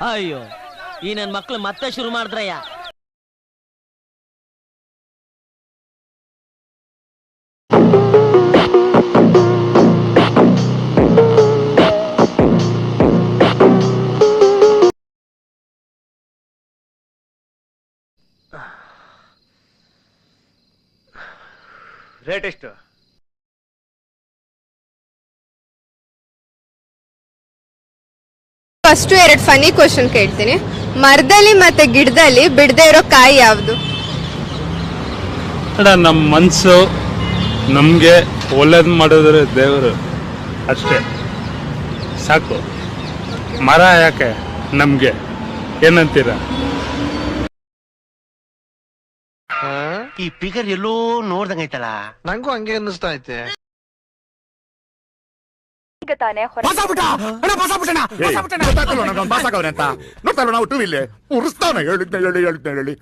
ಅಯ್ಯೋ ಈ ನನ್ ಮಕ್ಳು ಮತ್ತೆ ಶುರು ಮಾಡಿದ್ರಯ್ಯ. ರೇಟ್ ಎಷ್ಟು? ಫಸ್ಟ್ 2 ಫನಿ ಕ್ವಶನ್ ಕೇಳ್ತೀನಿ. ಮರದಲ್ಲಿ ಮತ್ತೆ ಗಿಡದಲ್ಲಿ ಬಿಡದೆ ಇರೋ ಕಾಯಿ ಯಾವುದು? ನಮ್ಮ ಮನಸ್ಸು ನಮಗೆ ಒಳ್ಳೇದು ಮಾಡಿದ್ರೆ ದೇವರು ಅಷ್ಟೇ ಸಾಕು. ಮರ ಯಾಕೆ ನಮಗೆ ಏನಂತೀರ? ಈ ಫಿಗರ್ ಎಲ್ಲೋ ನೋಡ್ದಂಗೈತಲ್ಲ. ನಂಗೂ ಹಂಗೆ ಅನ್ನಿಸ್ತಾ ಐತೆ. ನಾವು ಟೂ ಇಲ್ಲೇ ಉರಿಸ್ತಾನೆ ಹೇಳಿದ್ನೆ.